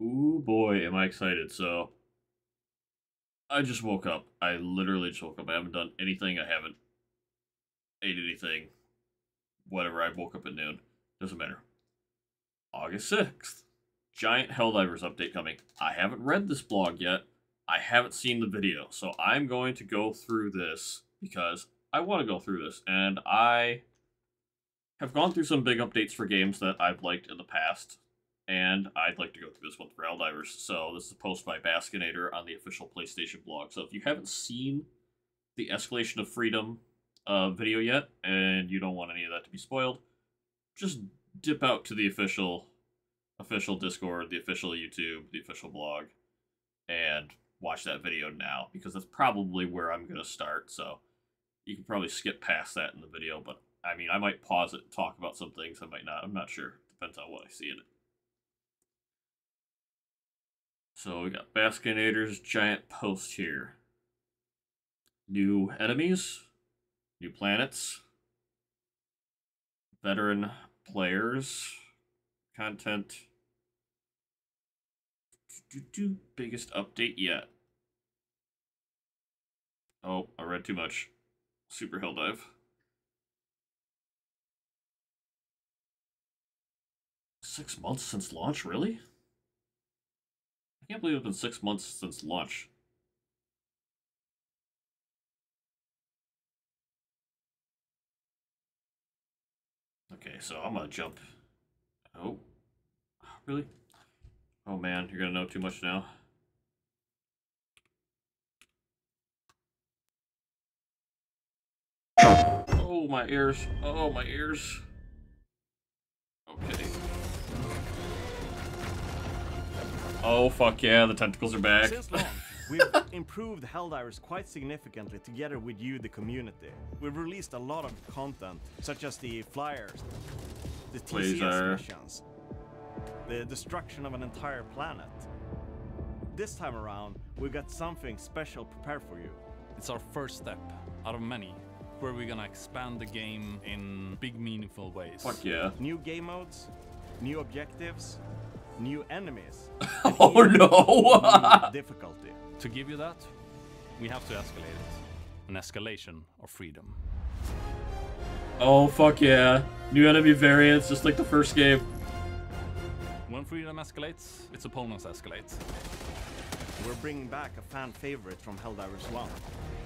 Ooh boy, am I excited. So, I just woke up. I literally just woke up. I haven't done anything. I haven't ate anything. Whatever. I woke up at noon. Doesn't matter. August 6th. Giant Helldivers update coming. I haven't read this blog yet. I haven't seen the video. So, I'm going to go through this because I want to go through this. And I have gone through some big updates for games that I've liked in the past. And I'd like to go through this one for Helldivers. So this is a post by Baskinator on the official PlayStation blog. So if you haven't seen the Escalation of Freedom video yet, and you don't want any of that to be spoiled, just dip out to the official Discord, the official YouTube, the official blog, and watch that video now, because that's probably where I'm going to start. So you can probably skip past that in the video, but I mean, I might pause it and talk about some things. I might not. I'm not sure. Depends on what I see in it. So we got Baskinator's giant post here. New enemies, new planets, veteran players, content. Biggest update yet. Oh, I read too much. Super Hill Dive. Six months since launch, really? I can't believe it's been 6 months since launch. Okay, so I'm gonna jump. Oh, really? Oh man, you're gonna know too much now. Oh, my ears. Oh, my ears. Okay. Oh, fuck yeah, the tentacles are back. Since launch, we've improved Helldivers quite significantly together with you, the community. We've released a lot of content, such as the flyers, the TCS missions, the destruction of an entire planet. This time around, we've got something special prepared for you. It's our first step out of many, where we're gonna expand the game in big, meaningful ways. Fuck yeah. New game modes, new objectives, new enemies. Oh no! Difficulty. To give you that, we have to escalate it. An escalation of freedom. Oh fuck yeah. New enemy variants, just like the first game. When freedom escalates, its opponents escalate. We're bringing back a fan favorite from Helldivers 1.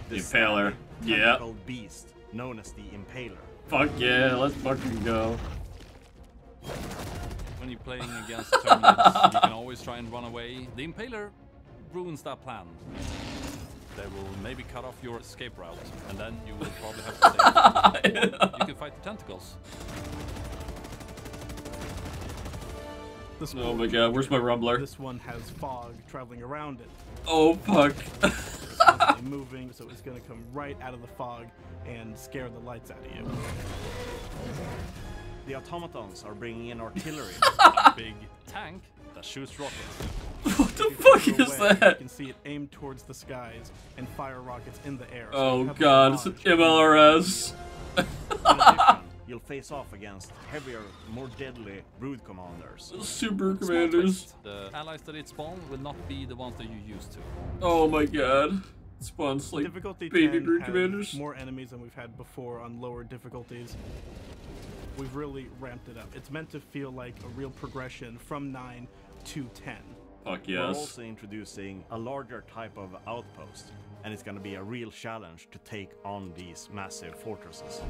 The Impaler. Yeah. Beast, known as the Impaler. Fuck yeah, let's fucking go. When you're playing against Terminates, you can always try and run away. The Impaler ruins that plan. They will maybe cut off your escape route, and then you will probably have to stay. Or you can fight the tentacles. Oh my god, where's my rumbler? This one has fog traveling around it. Oh fuck. It's moving, so it's gonna come right out of the fog and scare the lights out of you. The automatons are bringing in artillery. A big tank that shoots rockets. What the fuck is that? You can see it aim towards the skies and fire rockets in the air. Oh god, it's an MLRS. In addition, you'll face off against heavier, more deadly brood commanders. Super commanders. The allies that it spawns will not be the ones that you used to. Oh my god. It spawns like difficulty baby 10 brood has commanders. more enemies than we've had before on lower difficulties. We've really ramped it up. It's meant to feel like a real progression from 9 to 10. Fuck We're yes. also introducing a larger type of outpost, and it's going to be a real challenge to take on these massive fortresses.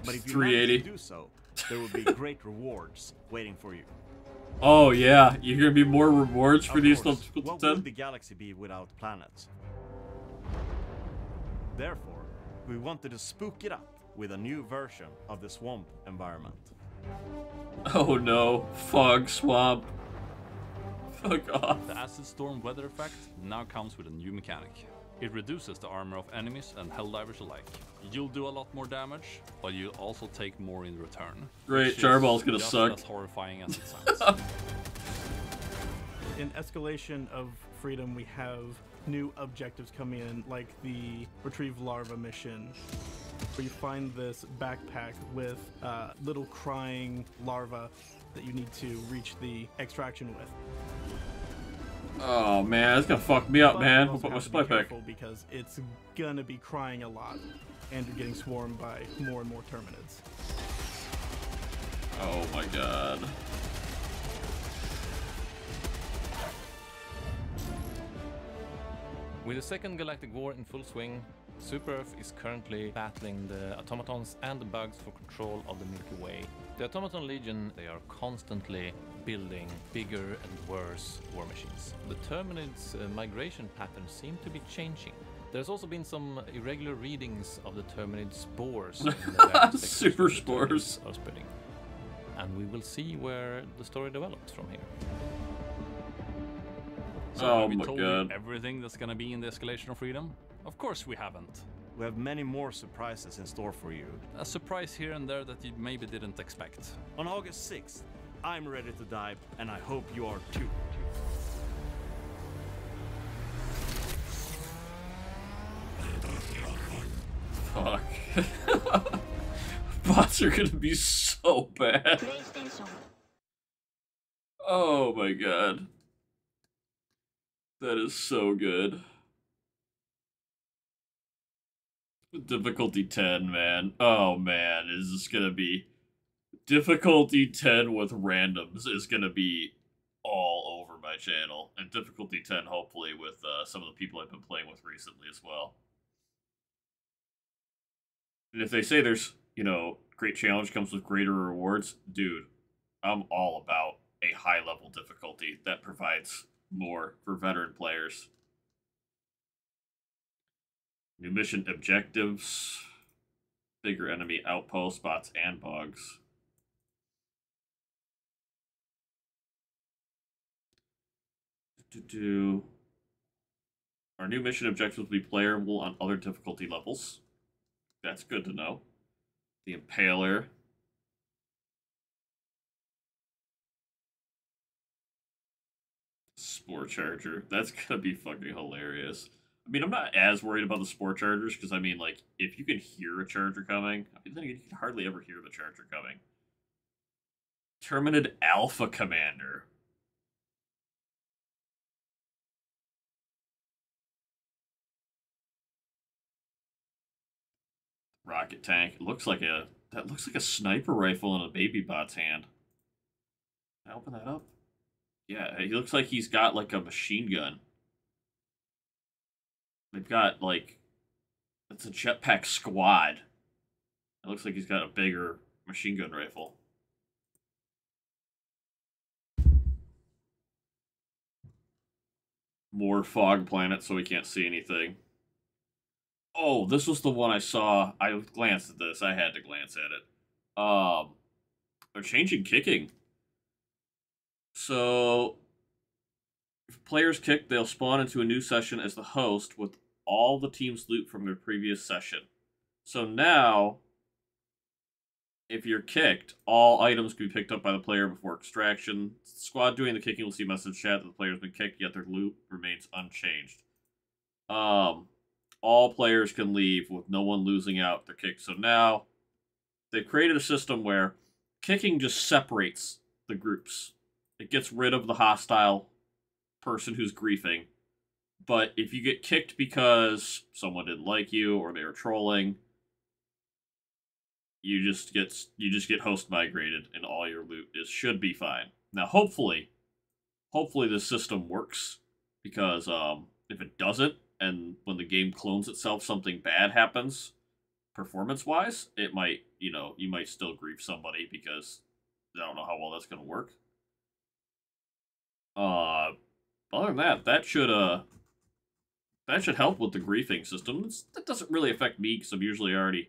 But if you manage to do so, there will be great rewards waiting for you. Oh yeah, you're gonna be more rewards for these What difficult would 10? the galaxy be without planets? Therefore, we wanted to spook it up with a new version of the swamp environment. Oh no, fog swamp. Fuck off. The acid storm weather effect now comes with a new mechanic. It reduces the armor of enemies and Helldivers alike. You'll do a lot more damage, but you'll also take more in return. Great, Charball's gonna just suck. as horrifying as it sounds. In Escalation of Freedom, we have new objectives coming in, like the Retrieve Larva mission, where you find this backpack with little crying larvae that you need to reach the extraction with. Oh man, that's gonna fuck me up, But man. you We'll also put my have to be supply pack. careful because it's gonna be crying a lot, and you're getting swarmed by more and more Terminids. Oh my god. With the Second Galactic War in full swing, Super-Earth is currently battling the automatons and the bugs for control of the Milky Way. The Automaton Legion, they are constantly building bigger and worse war machines. The Terminids' migration patterns seem to be changing. There's also been some irregular readings of the Terminid spores. In the various sectors Super where the spores. Terminids are spreading. And we will see where the story develops from here. So Oh have we my told god. you everything that's gonna be in the Escalation of Freedom? Of course we haven't. We have many more surprises in store for you. A surprise here and there that you maybe didn't expect. On August 6th, I'm ready to dive, and I hope you are too. Fuck. Bots are gonna be so bad. Oh my god. That is so good. Difficulty 10, man. Oh man, is this gonna be... Difficulty 10 with randoms is gonna be all over my channel. And difficulty 10, hopefully, with some of the people I've been playing with recently as well. And if they say there's, you know, great challenge comes with greater rewards, dude, I'm all about a high-level difficulty that provides more for veteran players. New mission objectives, bigger enemy outposts, bots, and bugs. Our new mission objectives will be playable on other difficulty levels. That's good to know. The Impaler. Spore Charger. That's gonna be fucking hilarious. I mean, I'm not as worried about the Spore Chargers, because, I mean, like, if you can hear a Charger coming, I mean, then you can hardly ever hear the Charger coming. Terminid Alpha Commander. Rocket tank. It looks like a... That looks like a sniper rifle in a baby bot's hand. Can I open that up? Yeah, he looks like he's got, like, a machine gun. They've got, like... It's a jetpack squad. It looks like he's got a bigger machine gun rifle. More fog planet so we can't see anything. Oh, this was the one I saw. I glanced at this. I had to glance at it. They're changing kicking. So, if players kick, they'll spawn into a new session as the host with all the team's loot from their previous session. So now, if you're kicked, all items can be picked up by the player before extraction. The squad doing the kicking will see a message chat that the player's been kicked, yet their loot remains unchanged. All players can leave with no one losing out their kick. So now, they've created a system where kicking just separates the groups. It gets rid of the hostile person who's griefing. But if you get kicked because someone didn't like you or they were trolling, you just get host migrated and all your loot should be fine. Now, hopefully this system works, because if it doesn't, and when the game clones itself, something bad happens, performance-wise, it might, you might still grief somebody, because I don't know how well that's going to work. Other than that, that should help with the griefing system. That doesn't really affect me, because I'm usually already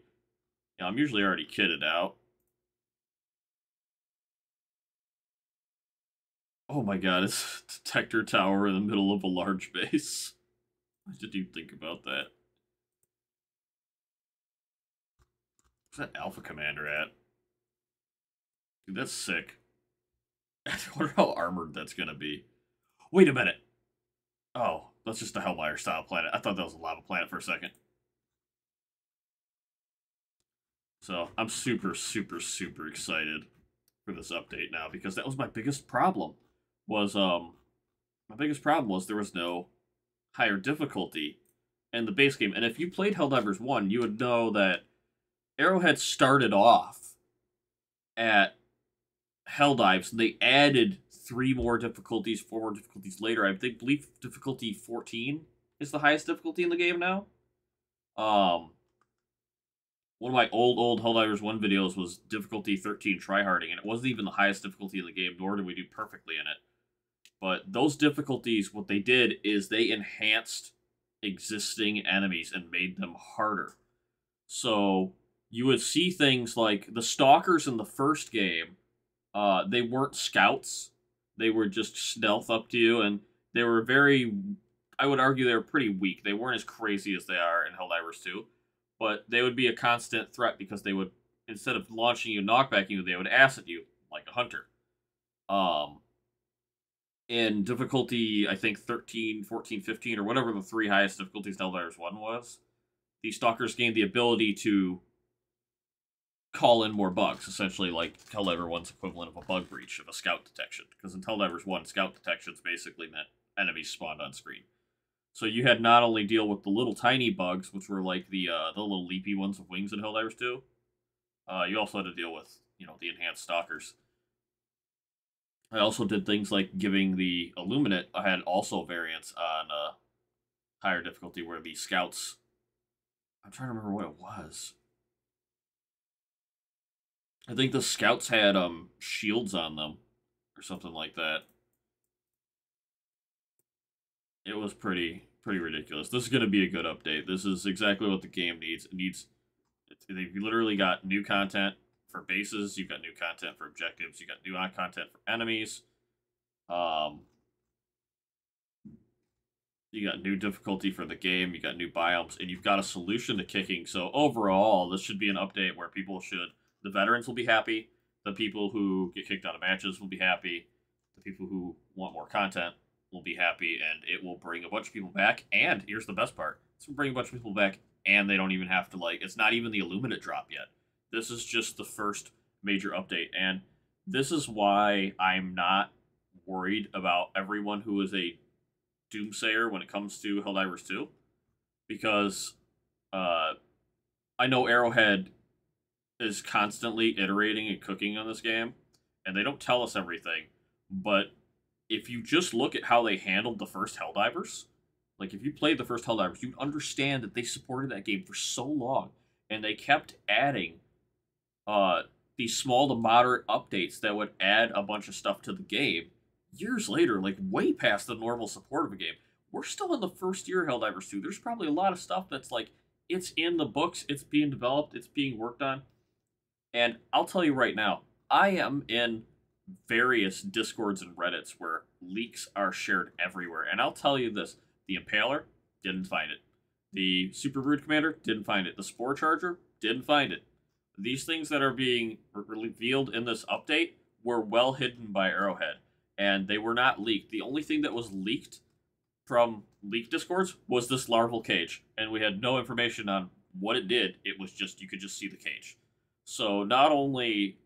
kitted out. Oh my god, it's a detector tower in the middle of a large base. I didn't even think about that. Where's that Alpha Commander at? Dude, that's sick. I wonder how armored that's gonna be. Wait a minute. Oh, that's just a Hellfire style planet. I thought that was a lava planet for a second. So I'm super, super, super excited for this update now, because that was my biggest problem. Was My biggest problem was there was no higher difficulty in the base game. And if you played Helldivers 1, you would know that Arrowhead started off at Helldives, and they added 3 more difficulties, 4 more difficulties later. I believe difficulty 14 is the highest difficulty in the game now. One of my old Helldivers 1 videos was difficulty 13 tryharding, and it wasn't even the highest difficulty in the game, nor did we do perfectly in it. But those difficulties, what they did is they enhanced existing enemies and made them harder. So you would see things like the stalkers in the first game, they weren't scouts. They were just stealth up to you, and they were very, I would argue they were pretty weak. They weren't as crazy as they are in Helldivers 2, but they would be a constant threat because they would, instead of launching you, knockbacking you, they would acid you like a hunter. In difficulty, I think 13, 14, 15, or whatever the 3 highest difficulties Helldivers 1 was, the stalkers gained the ability to call in more bugs, essentially like Helldiver 1's equivalent of a bug breach, of a scout detection. Because in Helldivers 1, scout detections basically meant enemies spawned on screen. So you had not only deal with the little tiny bugs, which were like the little leapy ones with wings in Helldivers 2, you also had to deal with, the enhanced stalkers. I also did things like giving the Illuminate, I had also variants on higher difficulty where the scouts, I'm trying to remember what it was. I think the scouts had shields on them or something like that. It was pretty ridiculous. This is going to be a good update. This is exactly what the game needs. They've literally got new content for bases. You've got new content for objectives. You got new content for enemies. You got new difficulty for the game. You got new biomes, and you've got a solution to kicking. So overall, this should be an update where the veterans will be happy. The people who get kicked out of matches will be happy. The people who want more content will be happy, and it will bring a bunch of people back. And here's the best part: it's bring a bunch of people back, and they don't even have to it's not even the Illuminate drop yet. This is just the first major update, and this is why I'm not worried about everyone who is a doomsayer when it comes to Helldivers 2, because I know Arrowhead is constantly iterating and cooking on this game, and they don't tell us everything, but if you just look at how they handled the first Helldivers, like if you played the first Helldivers, you'd understand that they supported that game for so long, and they kept adding these small to moderate updates that would add a bunch of stuff to the game years later, like way past the normal support of a game. We're still in the first year of Helldivers 2. There's probably a lot of stuff that's like, it's in the books, it's being developed, it's being worked on. And I'll tell you right now, I am in various Discords and Reddits where leaks are shared everywhere. And I'll tell you this, the Impaler didn't find it. The Super Brood Commander didn't find it. The Spore Charger didn't find it. These things that are being revealed in this update were well hidden by Arrowhead, and they were not leaked. The only thing that was leaked from leaked Discords was this larval cage, and we had no information on what it did. It was just, you could just see the cage. So not only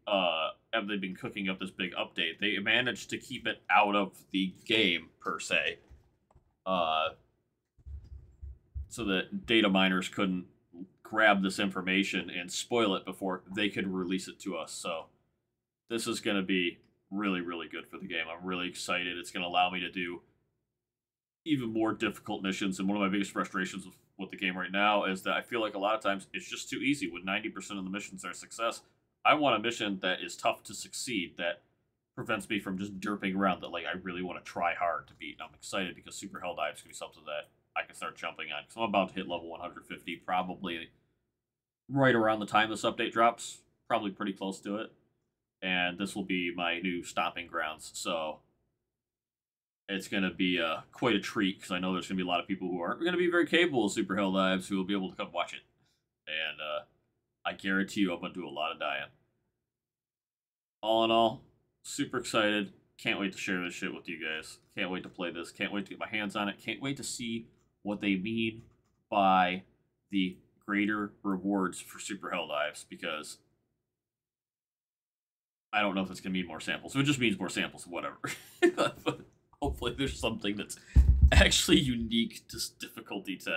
have they been cooking up this big update, they managed to keep it out of the game, per se, so that data miners couldn't grab this information and spoil it before they could release it to us. So this is going to be really, really good for the game. I'm really excited. It's going to allow me to do even more difficult missions, and one of my biggest frustrations with the game right now is that I feel like a lot of times it's just too easy. When 90% of the missions are success, I want a mission that is tough to succeed, that prevents me from just derping around, that like I really want to try hard to beat. And I'm excited because Super Helldives is going to be something that I can start jumping on, because I'm about to hit level 150 probably right around the time this update drops, probably pretty close to it, and this will be my new stomping grounds. So it's going to be quite a treat, because I know there's going to be a lot of people who aren't going to be very capable of Super Helldives who will be able to come watch it, and I guarantee you I'm going to do a lot of dying. All in all, super excited. Can't wait to share this shit with you guys. Can't wait to play this. Can't wait to get my hands on it. Can't wait to see what they mean by the greater rewards for Super Helldives, because I don't know if it's going to mean more samples. If it just means more samples, whatever. But hopefully there's something that's actually unique to difficulty 10.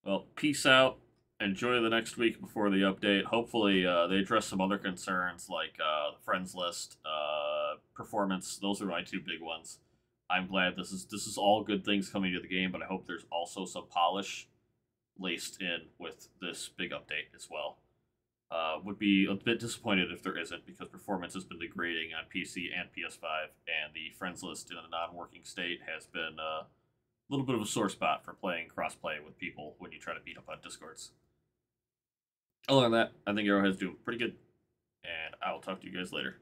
Well, peace out. Enjoy the next week before the update. Hopefully, they address some other concerns like the friends list, performance. Those are my two big ones. I'm glad this is all good things coming to the game, but I hope there's also some polish laced in with this big update as well. Would be a bit disappointed if there isn't, because performance has been degrading on PC and PS5, and the friends list in a non-working state has been a little bit of a sore spot for playing cross-play with people when you try to beat up on Discords. Other than that, I think Arrowhead's doing pretty good, and I will talk to you guys later.